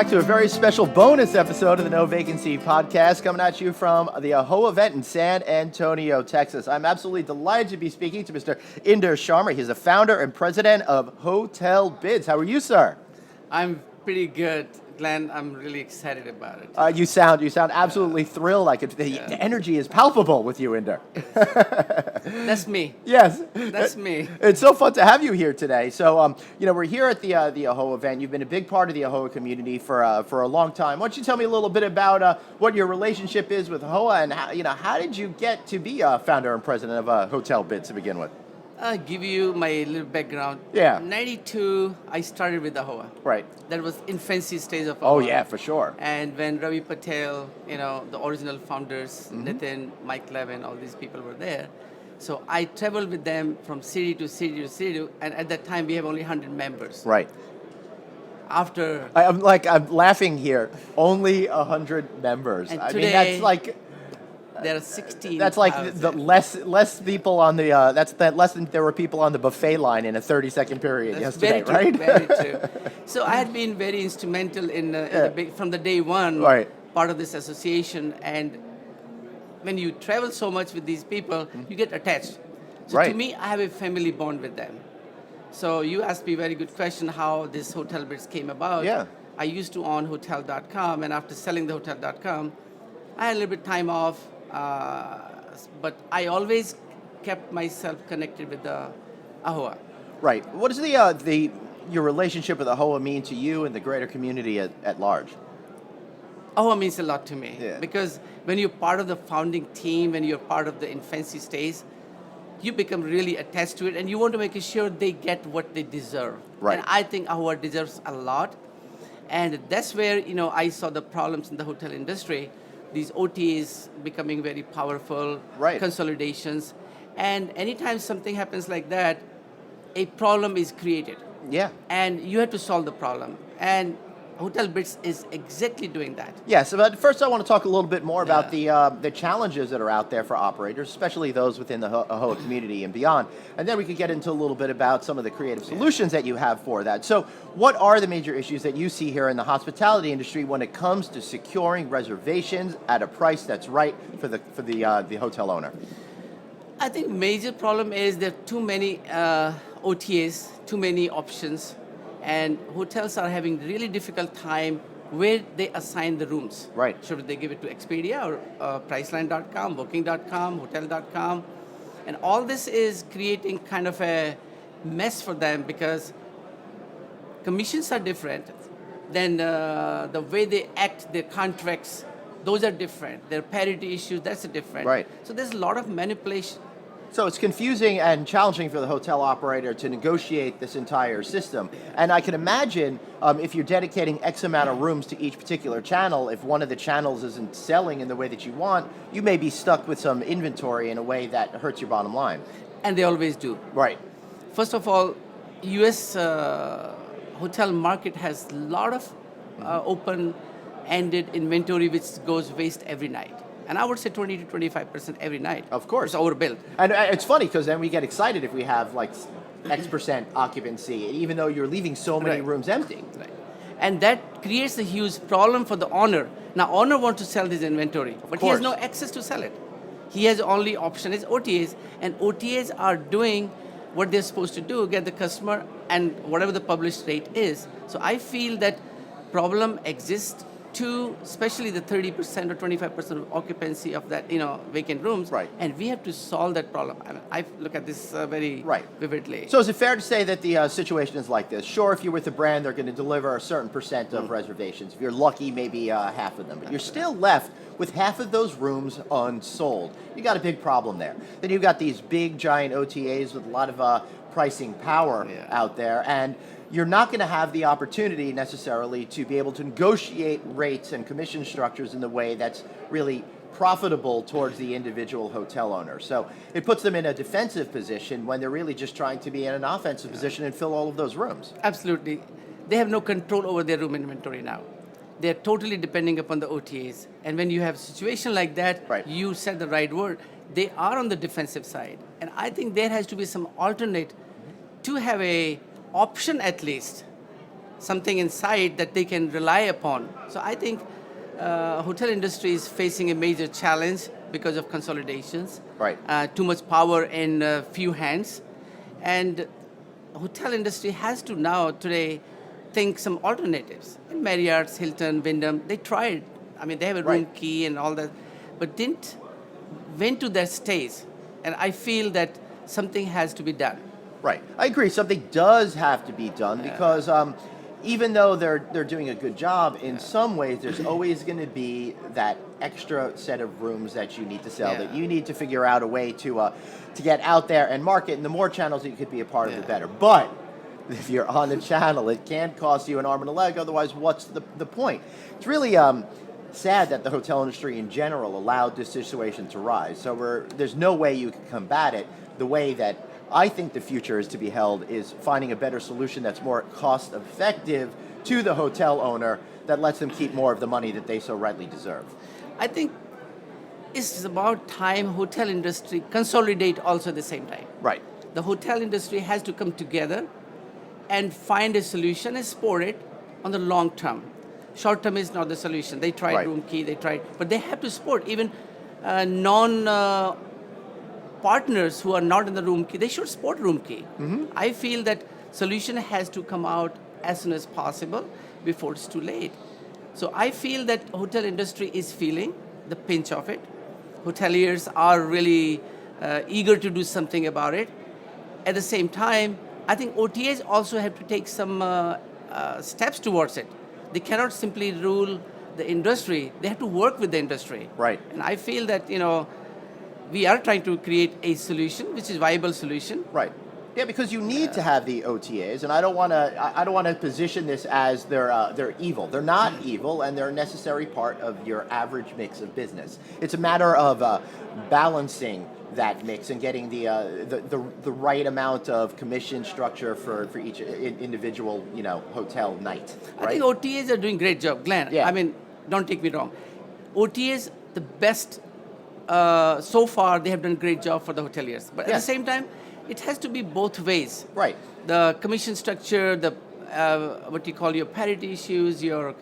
back to a very special bonus episode of the No Vacancy podcast, coming at you from the AAHOA event in San Antonio, Texas. I'm absolutely delighted to be speaking to Mr. Inder Sharma. He's the founder and president of Hotel Bids. How are you, sir? I'm pretty good, Glenn. I'm really excited about it. You sound absolutely thrilled. The energy is palpable with you, Inder. That's me. Yes. That's me. It's so fun to have you here today. So, we're here at the AAHOA event. You've been a big part of the AAHOA community for a long time. Why don't you tell me a little bit about what your relationship is with AAHOA and how did you get to be a founder and president of Hotel Bids to begin with? I'll give you my little background. Yeah. 92, I started with AAHOA. Right. That was infancy stage of AAHOA. Oh, yeah, for sure. And when Ravi Patel, the original founders, Nathan, Mike Leven, all these people were there. So I traveled with them from city to city to city, and at that time we have only 100 members. Right. After... I'm laughing here. Only 100 members. And I today, mean, that's like... There are 16. That's like the less people on the less than there were people on the buffet line in a 30-second period yesterday, very right? true, Very true. So I had been very instrumental from the day one, right. Part of this association. And when you travel so much with these people, you get attached. So right. To me, I have a family bond with them. So you asked me a very good question how this Hotel Bids came about. Yeah. I used to own hotel.com, and after selling the hotel.com, I had a little bit of time off. But I always kept myself connected with the AAHOA. Right. What does your relationship with AAHOA mean to you and the greater community at large? AAHOA means a lot to me. Yeah. Because when you're part of the founding team, when you're part of the infancy stage, you become really attached to it, and you want to make sure they get what they deserve. Right. And I think AAHOA deserves a lot. And that's where, I saw the problems in the hotel industry. These OTAs becoming very powerful, right. Consolidations. And anytime something happens like that, a problem is created. Yeah. And you have to solve the problem. And Hotel Bids is exactly doing that. Yes, but first I want to talk a little bit more about the challenges that are out there for operators, especially those within the AAHOA community and beyond. And then we could get into a little bit about some of the creative solutions that you have for that. So what are the major issues that you see here in the hospitality industry when it comes to securing reservations at a price that's right for the hotel owner? I think major problem is there are too many OTAs, too many options. And hotels are having really difficult time where they assign the rooms. Right. Should they give it to Expedia or Priceline.com, Booking.com, Hotel.com? And all this is creating kind of a mess for them because commissions are different. Then the way they act, their contracts, those are different. Their parity issues, that's different. Right. So there's a lot of manipulation. So it's confusing and challenging for the hotel operator to negotiate this entire system. And I can imagine if you're dedicating X amount of rooms to each particular channel, if one of the channels isn't selling in the way that you want, you may be stuck with some inventory in a way that hurts your bottom line. And they always do. Right. First of all, U.S. Hotel market has a lot of open-ended inventory which goes waste every night. And I would say 20 to 25% every night. Of course. It's overbuilt. And it's funny because then we get excited if we have like X% occupancy, even though you're leaving so many rooms empty. Right. And that creates a huge problem for the owner. Now, owner wants to sell this inventory, but he has no access to sell it. He has only option is OTAs, and OTAs are doing what they're supposed to do, get the customer and whatever the published rate is. So I feel that problem exists to especially the 30% or 25% of occupancy of that, vacant rooms. Right. And we have to solve that problem. I look at this very vividly. So is it fair to say that the situation is like this? Sure, if you're with a brand, they're going to deliver a certain percent of reservations. If you're lucky, maybe half of them. But you're still left with half of those rooms unsold. You got a big problem there. Then you've got these big, giant OTAs with a lot of pricing power out there. And you're not going to have the opportunity necessarily to be able to negotiate rates and commission structures in the way that's really profitable towards the individual hotel owner. So it puts them in a defensive position when they're really just trying to be in an offensive position and fill all of those rooms. Absolutely. They have no control over their room inventory now. They're totally depending upon the OTAs. And when you have a situation like that, you said the right word, they are on the defensive side. And I think there has to be some alternate to have a option at least something inside that they can rely upon. So I think hotel industry is facing a major challenge because of consolidations. Right. Too much power in few hands. And hotel industry has to now today think some alternatives. In Marriott's, Hilton, Wyndham, they tried. I mean, they have a room Right. key and all that, but went to that stage. And I feel that something has to be done. Right. I agree. Something does have to be done because even though they're doing a good job, in some ways there's always going to be that extra set of rooms that you need to sell, that you need to figure out a way to get out there and market. And the more channels that you could be a part of, the better. But if you're on the channel, it can cost you an arm and a leg. Otherwise, what's the point? It's really sad that the hotel industry in general allowed this situation to rise. So there's no way you can combat it. The way that I think the future is to be held is finding a better solution that's more cost effective to the hotel owner that lets them keep more of the money that they so rightly deserve. I think it's about time hotel industry consolidate also at the same time. Right. The hotel industry has to come together and find a solution and support it on the long term. Short term is not the solution. They tried room key, but they have to support even partners who are not in the room key. They should support room key. I feel that solution has to come out as soon as possible before it's too late. So I feel that hotel industry is feeling the pinch of it. Hoteliers are really eager to do something about it. At the same time, I think OTAs also have to take some steps towards it. They cannot simply rule the industry. They have to work with the industry. Right. And I feel that, we are trying to create a solution, which is viable solution. Right. Yeah, because you need to have the OTAs, and I don't want to position this as they're evil. They're not evil, and they're a necessary part of your average mix of business. It's a matter of balancing that mix and getting the right amount of commission structure for each individual hotel night. Right? I think OTAs are doing great job, Glenn. Yeah. I mean, don't take me wrong. OTAs, the best so far. They have done a great job for the hoteliers, but at the same time, it has to be both ways. Right. The commission structure, the what you call your parity issues, your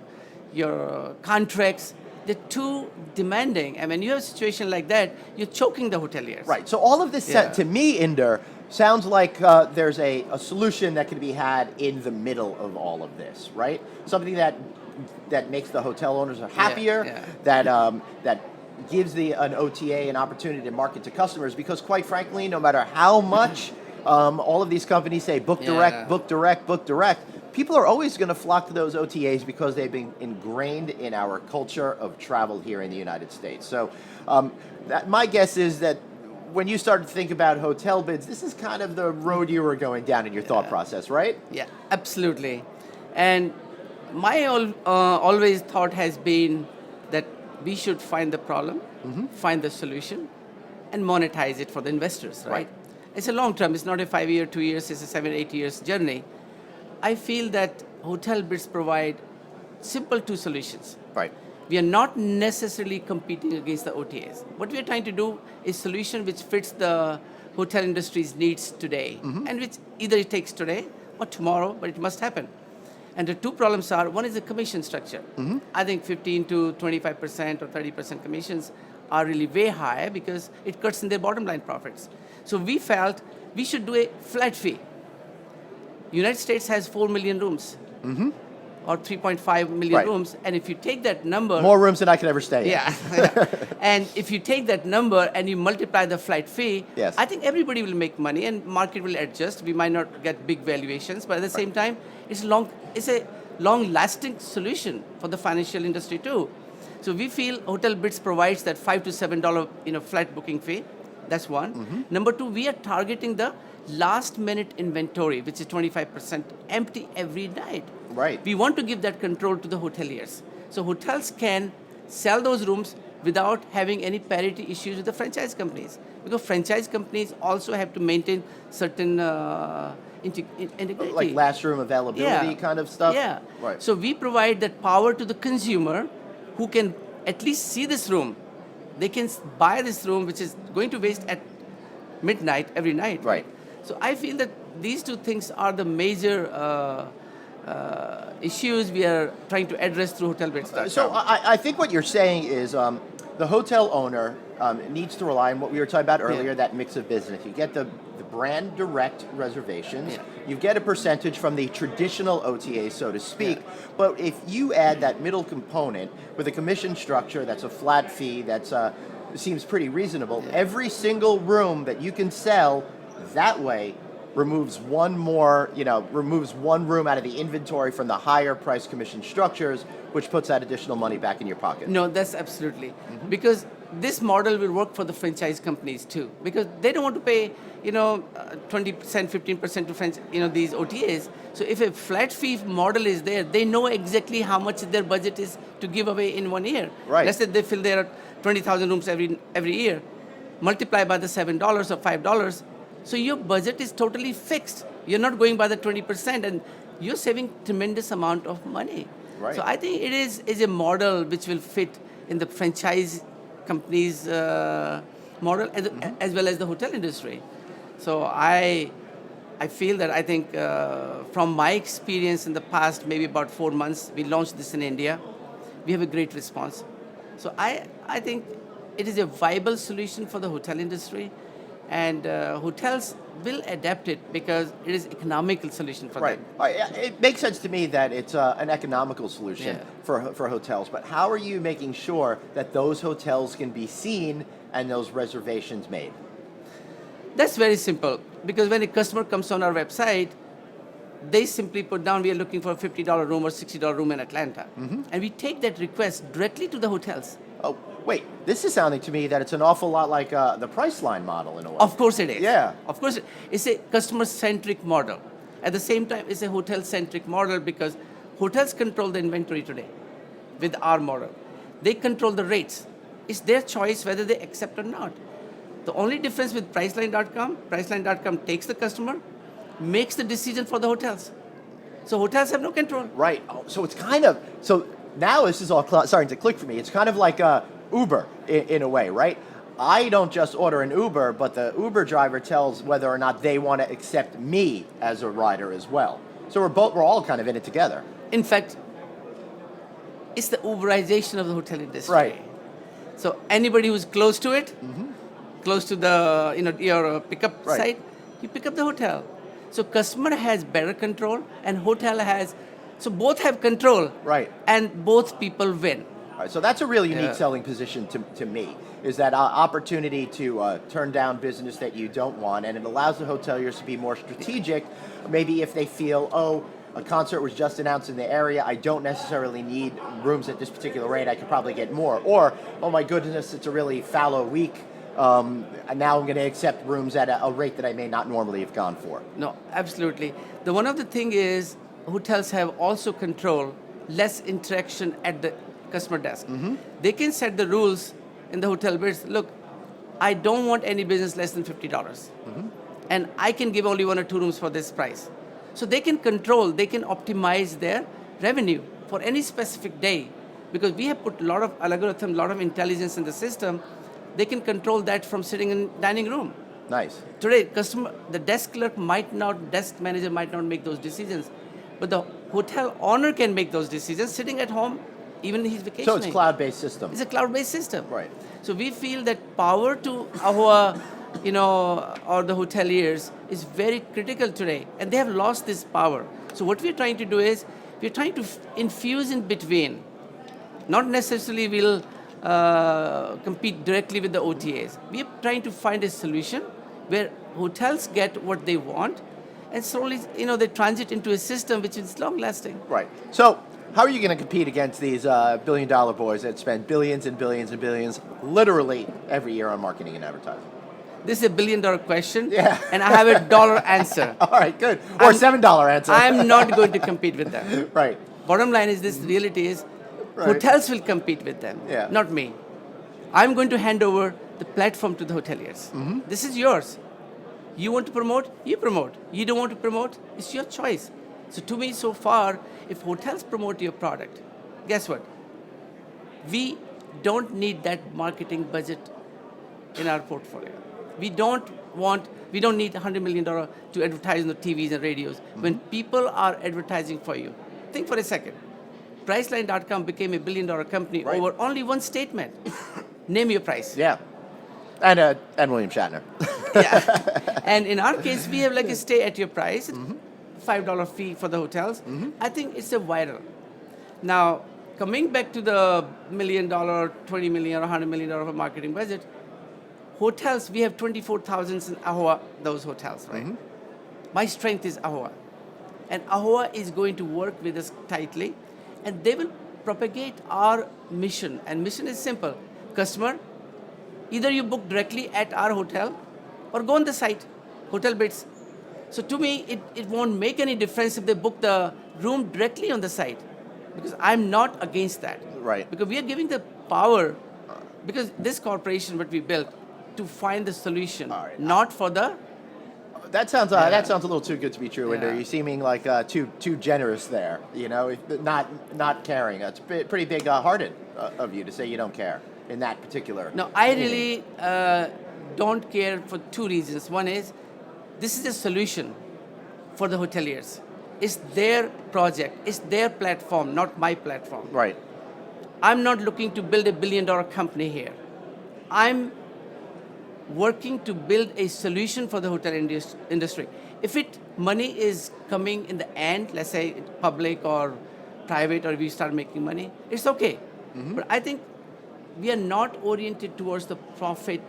contracts. They're too demanding. And when you have a situation like that, you're choking the hoteliers. Right. So all of this, to me, Inder, sounds like there's a solution that can be had in the middle of all of this, right? Something that makes the hotel owners happier, that gives an OTA an opportunity to market to customers, because quite frankly, no matter how much all of these companies say book direct, book direct, book direct, people are always going to flock to those OTAs because they've been ingrained in our culture of travel here in the United States. So my guess is that when you started to think about hotel bids, this is kind of the road you were going down in your thought process, right? Yeah, absolutely. And my always thought has been that we should find the problem, find the solution, and monetize it for the investors, right? It's a long term. It's not a 5 year, 2 years. It's a 7, 8 years journey. I feel that hotel bids provide simple two solutions. Right. We are not necessarily competing against the OTAs. What we are trying to do is solution which fits the hotel industry's needs today, and which either it takes today or tomorrow, but it must happen. And the two problems are, one is the commission structure. I think 15 to 25% or 30% commissions are really way high because it cuts in their bottom line profits. So we felt we should do a flat fee. United States has 4 million rooms, or 3.5 million rooms, and if you take that number... More rooms than I could ever stay in. Yeah. And if you take that number and you multiply the flat fee, Yes. I think everybody will make money and market will adjust. We might not get big valuations, but at the same time, it's a long-lasting solution for the financial industry too. So we feel Hotel Bids provides that $5 to $7 flat booking fee. That's one. Number two, we are targeting the last-minute inventory, which is 25% empty every night. Right. We want to give that control to the hoteliers. So hotels can sell those rooms without having any parity issues with the franchise companies. Because franchise companies also have to maintain certain integrity. Like last room availability kind of stuff? Yeah. Right. So we provide that power to the consumer who can at least see this room. They can buy this room, which is going to waste at midnight every night. Right. So I feel that these two things are the major issues we are trying to address through hotelbeds.com. So I think what you're saying is the hotel owner needs to rely on what we were talking about earlier, that mix of business. You get the brand direct reservations, you get a percentage from the traditional OTA, so to speak, but if you add that middle component with a commission structure that's a flat fee, that's seems pretty reasonable, every single room that you can sell that way removes one room out of the inventory from the higher price commission structures, which puts that additional money back in your pocket. No, that's absolutely. Because this model will work for the franchise companies too. Because they don't want to pay, 20%, 15% to these OTAs. So if a flat fee model is there, they know exactly how much their budget is to give away in 1 year. Right. Let's say they fill their 20,000 rooms every year, multiply by the $7 or $5. So your budget is totally fixed. You're not going by the 20%, and you're saving tremendous amount of money. Right. So I think it is a model which will fit in the franchise companies' model as well as the hotel industry. So I feel that I think from my experience in the past, maybe about 4 months, we launched this in India. We have a great response. So I think it is a viable solution for the hotel industry. And hotels will adapt it because it is economical solution for them. Right. It makes sense to me that it's an economical solution for hotels, but how are you making sure that those hotels can be seen and those reservations made? That's very simple, because when a customer comes on our website, they simply put down, we are looking for a $50 room or $60 room in Atlanta. And we take that request directly to the hotels. Oh, wait, this is sounding to me that it's an awful lot like the Priceline model in a way. Of course it is. Yeah. Of course, it's a customer-centric model. At the same time, it's a hotel-centric model because hotels control the inventory today with our model. They control the rates. It's their choice whether they accept or not. The only difference with Priceline.com takes the customer, makes the decision for the hotels. So hotels have no control. Right. Oh, so it's kind of, so now this is all starting to click for me. It's kind of like Uber in a way, right? I don't just order an Uber, but the Uber driver tells whether or not they want to accept me as a rider as well. So we're all kind of in it together. In fact, it's the Uberization of the hotel industry. Right. So anybody who's close to it, close to the your pickup site, you pick up the hotel. So customer has better control and hotel has, so both have control. Right. And both people win. All right, so that's a really unique selling position to me, is that opportunity to turn down business that you don't want, and it allows the hoteliers to be more strategic. Maybe if they feel, a concert was just announced in the area, I don't necessarily need rooms at this particular rate, I could probably get more. Or, oh my goodness, it's a really fallow week, and now I'm going to accept rooms at a rate that I may not normally have gone for. No, absolutely. The one of the thing is, hotels have also control, less interaction at the customer desk. They can set the rules in the hotel bids. Look, I don't want any business less than $50. And I can give only 1 or 2 rooms for this price. So they can control, they can optimize their revenue for any specific day. Because we have put a lot of algorithm, a lot of intelligence in the system, they can control that from sitting in dining room. Nice. Today, the desk manager might not make those decisions, but the hotel owner can make those decisions sitting at home, even he's vacationing. So it's a cloud-based system. It's a cloud-based system. Right. So we feel that power to AAHOA, or the hoteliers is very critical today, and they have lost this power. So what we're trying to do is, we're trying to infuse in between. Not necessarily we'll compete directly with the OTAs. We're trying to find a solution where hotels get what they want, and slowly, they transit into a system which is long-lasting. Right. So how are you going to compete against these billion-dollar boys that spend billions and billions and billions literally every year on marketing and advertising? This is a $1 billion question, Yeah. and I have a $1 answer. All right, good. Or $7 answer. I'm not going to compete with them. Right. Bottom line is this, reality is, hotels will compete with them, not me. I'm going to hand over the platform to the hoteliers. This is yours. You want to promote, you promote. You don't want to promote, it's your choice. So to me, so far, if hotels promote your product, guess what? We don't need that marketing budget in our portfolio. We don't we don't need $100 million to advertise on the TVs and radios. When people are advertising for you, think for a second. Priceline.com became a $1 billion company over only one statement. Name your price. Yeah. And William Shatner. Yeah. And in our case, we have like a stay at your price, $5 fee for the hotels. I think it's a viral. Now, coming back to the $1 million, $20 million, or $100 million of a marketing budget, hotels, we have 24,000 in AAHOA, those hotels, right? My strength is AAHOA. And AAHOA is going to work with us tightly, and they will propagate our mission. And mission is simple. Customer, either you book directly at our hotel or go on the site, Hotel Bits. So to me, it won't make any difference if they book the room directly on the site, because I'm not against that. Right. Because we are giving the power, because this corporation, what we built, to find the solution, not for the... That sounds a little too good to be true, Inder. Yeah. You're seeming like too generous there. You know, not caring. It's pretty big-hearted of you to say you don't care in that particular. No, I really don't care for two reasons. One is, this is a solution for the hoteliers. It's their project. It's their platform, not my platform. Right. I'm not looking to build a $1 billion company here. I'm working to build a solution for the hotel industry. If money is coming in the end, let's say public or private, or we start making money, it's okay. But I think we are not oriented towards the profit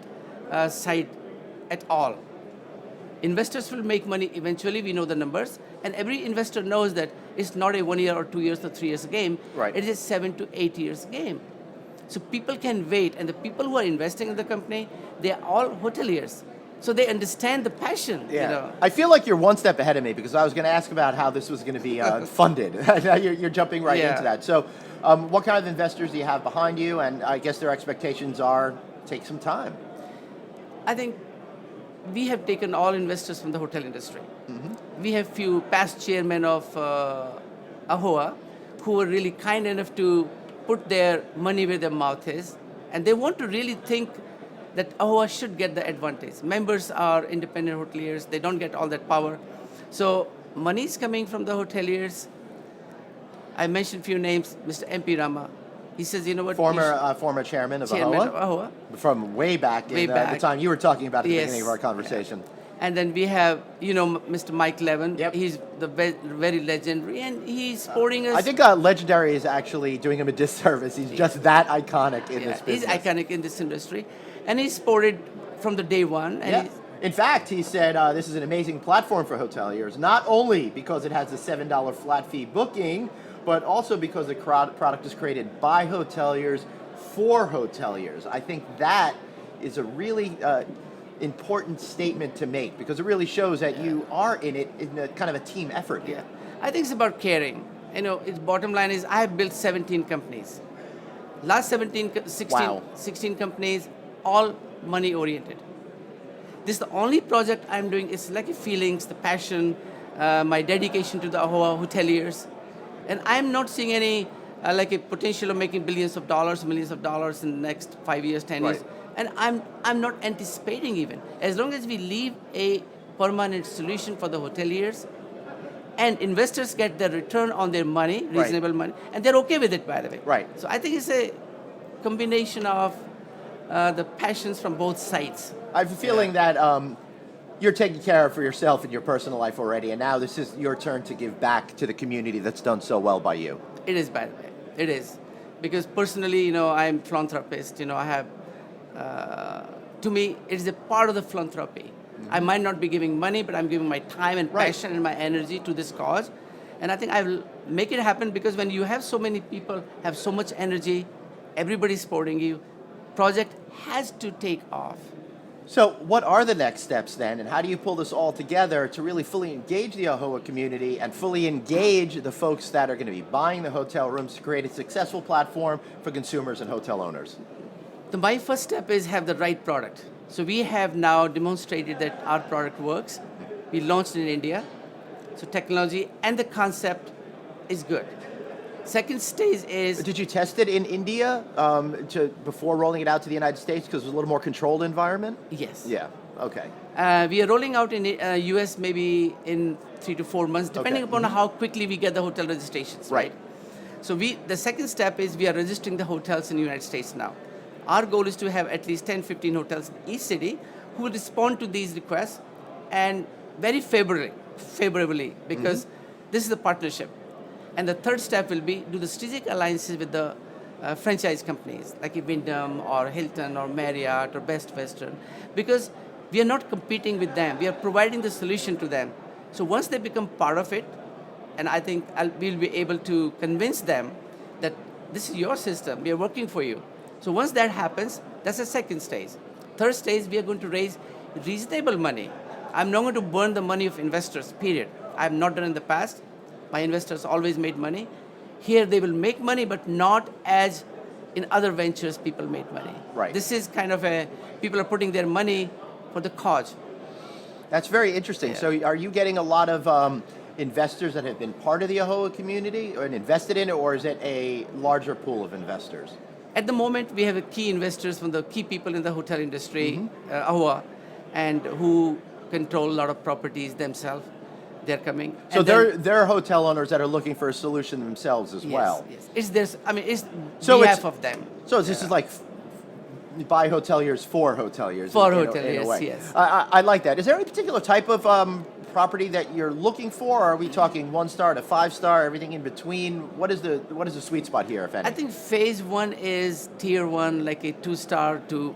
side at all. Investors will make money eventually, we know the numbers, and every investor knows that it's not a 1 year or 2 years or 3 years game, Right. it is a 7 to 8 years game. So people can wait, and the people who are investing in the company, they are all hoteliers. So they understand the passion. Yeah. You know. I feel like you're one step ahead of me, because I was going to ask about how this was going to be funded. Now you're jumping right into that. So what kind of investors do you have behind you? And I guess their expectations are take some time. I think we have taken all investors from the hotel industry. We have few past chairmen of AAHOA who were really kind enough to put their money where their mouth is, and they want to really think that AAHOA should get the advantage. Members are independent hoteliers, they don't get all that power. So money is coming from the hoteliers. I mentioned few names, Mr. MP Rama. He says, you know what? Former chairman of AAHOA? From way back in the time you were talking about at the beginning of our conversation. Yeah. And then we have, Mr. Mike Leven. Yep. He's the very legendary, and he's supporting us. I think legendary is actually doing him a disservice. He's just that iconic in this business. He's iconic in this industry, and he's supported from the day one. And In fact, he said this is an amazing platform for hoteliers, not only because it has a $7 flat fee booking, but also because the product is created by hoteliers for hoteliers. I think that is a really important statement to make, because it really shows that you are in it in a kind of a team effort here. I think it's about caring. Its bottom line is I have built 17 companies. Last 16 companies, all money oriented. This is the only project I'm doing. It's like the feelings, the passion, my dedication to the AAHOA hoteliers. And I'm not seeing any like a potential of making billions of dollars, millions of dollars in the next 5 years, 10 years. And I'm not anticipating even. As long as we leave a permanent solution for the hoteliers, and investors get their return on their money, reasonable money, and they're okay with it, by the way. Right. So I think it's a combination of the passions from both sides. I have a feeling that you're taking care of for yourself in your personal life already, and now this is your turn to give back to the community that's done so well by you. It is, by the way. It is. Because personally, I'm philanthropist. I have, to me, it is a part of the philanthropy. I might not be giving money, but I'm giving my time and passion and my energy to this cause. And I think I will make it happen, because when you have so many people, have so much energy, everybody's supporting you, project has to take off. So what are the next steps then, and how do you pull this all together to really fully engage the AAHOA community and fully engage the folks that are going to be buying the hotel rooms to create a successful platform for consumers and hotel owners? My first step is have the right product. So we have now demonstrated that our product works. We launched in India. So technology and the concept is good. Second stage is... Did you test it in India before rolling it out to the United States, because it was a little more controlled environment? Yes. Yeah. Okay. We are rolling out in US maybe in 3 to 4 months, depending upon how quickly we get the hotel registrations. Right. So the second step is we are registering the hotels in the United States now. Our goal is to have at least 10, 15 hotels in each city who will respond to these requests and very favorably because this is the partnership. And the third step will be do the strategic alliances with the franchise companies like Wyndham or Hilton or Marriott or Best Western, because we are not competing with them. We are providing the solution to them. So once they become part of it, and I think we'll be able to convince them that this is your system, we are working for you. So once that happens, that's the second stage. Third stage, we are going to raise reasonable money. I'm not going to burn the money of investors, period. I have not done in the past. My investors always made money. Here they will make money, but not as in other ventures people made money. Right. This is kind of people are putting their money for the cause. That's very interesting. Yeah. So are you getting a lot of investors that have been part of the AAHOA community and invested in it, or is it a larger pool of investors? At the moment, we have key investors from the key people in the hotel industry, AAHOA, and who control a lot of properties themselves. They're coming. So they're hotel owners that are looking for a solution themselves as well. Yes. It's So behalf of them. So this is like by hoteliers for hoteliers. For in hoteliers, a way. yes. I like that. Is there any particular type of property that you're looking for? Or are we talking 1-star to 5-star, everything in between? What is the sweet spot here, if any? I think phase 1 is tier 1, like a 2-star to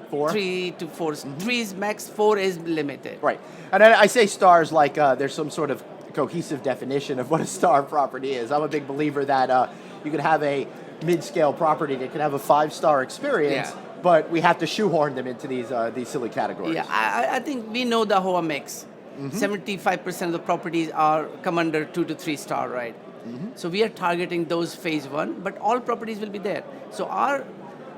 4? 3 to 4. 3 is max, 4 is limited. Right. And I say stars like there's some sort of cohesive definition of what a star property is. I'm a big believer that you could have a mid-scale property that could have a 5-star experience, but we have to shoehorn them into these silly categories. Yeah, I think we know the AAHOA mix. 75% of the properties come under 2 to 3 star, right? So we are targeting those phase 1, but all properties will be there. So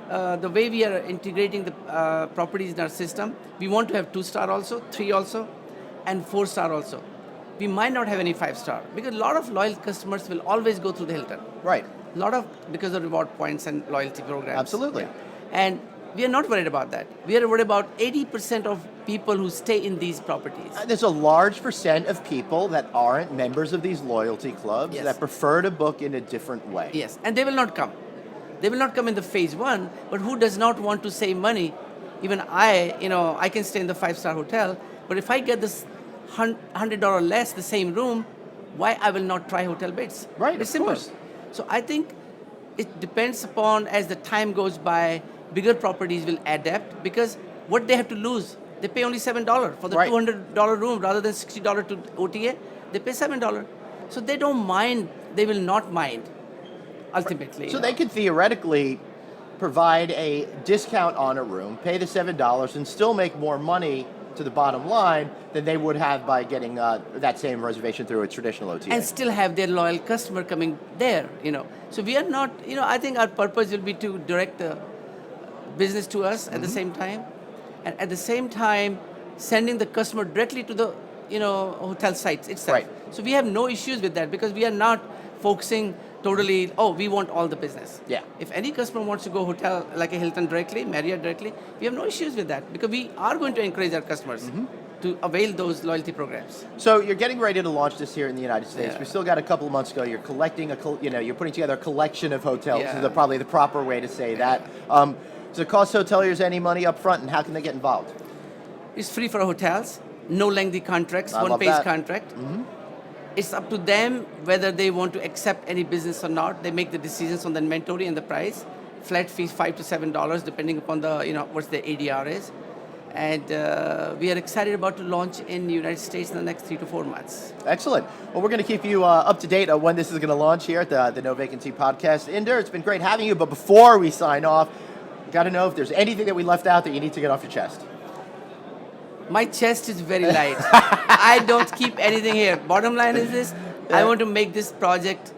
the way we are integrating the properties in our system, we want to have 2-star also, 3 also, and 4-star also. We might not have any 5-star because a lot of loyal customers will always go through the Hilton. Right. Because of reward points and loyalty programs. Absolutely. Yeah. And we are not worried about that. We are worried about 80% of people who stay in these properties. There's a large percent of people that aren't members of these loyalty clubs that prefer to book in a different way. Yes, and they will not come. They will not come in the phase 1, but who does not want to save money? Even I can stay in the 5-star hotel, but if I get this $100 less, the same room, why I will not try hotel beds? Right, It's of simple. course. So I think it depends upon, as the time goes by, bigger properties will adapt because what they have to lose, they pay only $7 for the $200 room rather than $60 to OTA. They pay $7. So they don't mind, they will not mind ultimately. So they could theoretically provide a discount on a room, pay the $7, and still make more money to the bottom line than they would have by getting that same reservation through a traditional OTA. And still have their loyal customer coming there, So we are not, I think our purpose will be to direct the business to us at the same time. And at the same time, sending the customer directly to the, hotel sites itself. Right. So we have no issues with that because we are not focusing totally, we want all the business. Yeah. If any customer wants to go hotel like a Hilton directly, Marriott directly, we have no issues with that because we are going to encourage our customers to avail those loyalty programs. So you're getting ready to launch this here in the United States. Yeah. We still got a couple of months to go. You're collecting you're putting together a collection of hotels. Yeah. Is probably the proper way to say that. Does it cost hoteliers any money up front, and how can they get involved? It's free for hotels, no lengthy contracts, I love one-page that. contract. It's up to them whether they want to accept any business or not. They make the decisions on the inventory and the price. Flat fees $5 to $7 depending upon what the ADR is. And we are excited about to launch in the United States in the next 3 to 4 months. Excellent. Well, we're going to keep you up to date on when this is going to launch here at the No Vacancy podcast. Inder, it's been great having you. But before we sign off, got to know if there's anything that we left out that you need to get off your chest. My chest is very light. I don't keep anything here. Bottom line is this, I want to make this project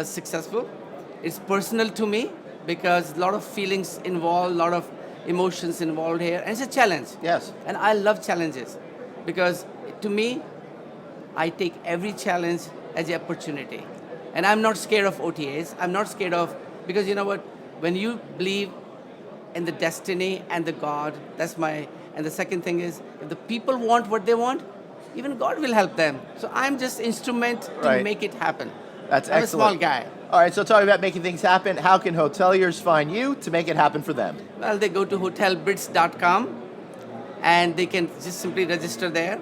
successful. It's personal to me because a lot of feelings involved, a lot of emotions involved here, and it's a challenge. Yes. And I love challenges because to me, I take every challenge as an opportunity. And I'm not scared of OTAs. I'm not scared of, because you know what, when you believe in the destiny and the God, that's my And the second thing is, if the people want what they want, even God will help them. So I'm just instrument to Right. make it happen. That's I'm excellent. a small guy. All right, so talking about making things happen, how can hoteliers find you to make it happen for them? Well, they go to hotelbids.com and they can just simply register there.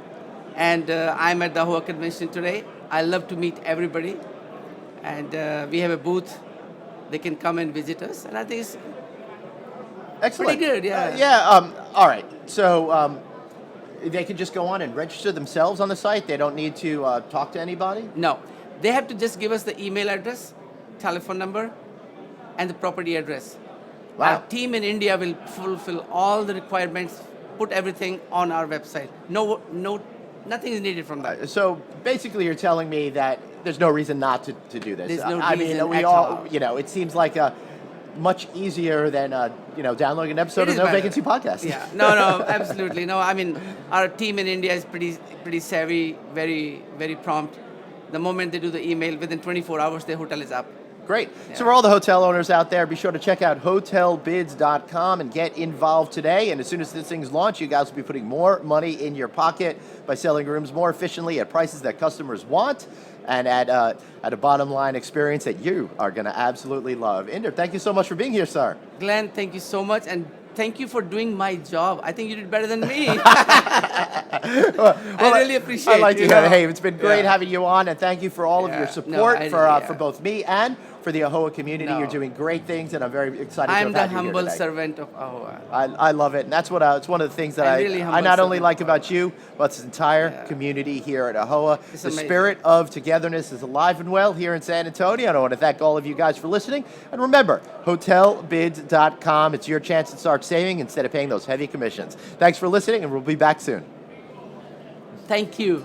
And I'm at the AAHOA convention today. I love to meet everybody. And we have a booth. They can come and visit us. And I think it's Excellent. pretty good, yeah. All right, so they can just go on and register themselves on the site? They don't need to talk to anybody? No. They have to just give us the email address, telephone number, and the property address. Wow. Our team in India will fulfill all the requirements, put everything on our website. Nothing is needed from that. So basically you're telling me that there's no reason not to do this. There's no I mean, reason we at all, all. it seems like much easier than, downloading an episode It of is No better. Vacancy Podcast. Yeah, no, absolutely. No, I mean, our team in India is pretty savvy, very, very prompt. The moment they do the email, within 24 hours, their hotel is up. Great. Yeah. So for all the hotel owners out there, be sure to check out hotelbids.com and get involved today. And as soon as this thing's launched, you guys will be putting more money in your pocket by selling rooms more efficiently at prices that customers want and at a bottom line experience that you are going to absolutely love. Inder, thank you so much for being here, sir. Glenn, thank you so much, and thank you for doing my job. I think you did better than me. I really appreciate it. I like to hear it. Hey, it's been great Yeah. having you on, and thank you for all of Yeah. your No, support I- for both me and for the AAHOA community. No. You're doing great things, and I'm very excited I'm to the have had you here humble today. servant of AAHOA. I love it, and that's what it's one of the things that I'm really I humble not only servant. like about you, but this entire Yeah. community here at AAHOA. It's The amazing. spirit of togetherness is alive and well here in San Antonio, and I want to thank all of you guys for listening. And remember, hotelbids.com. It's your chance to start saving instead of paying those heavy commissions. Thanks for listening, and we'll be back soon. Thank you.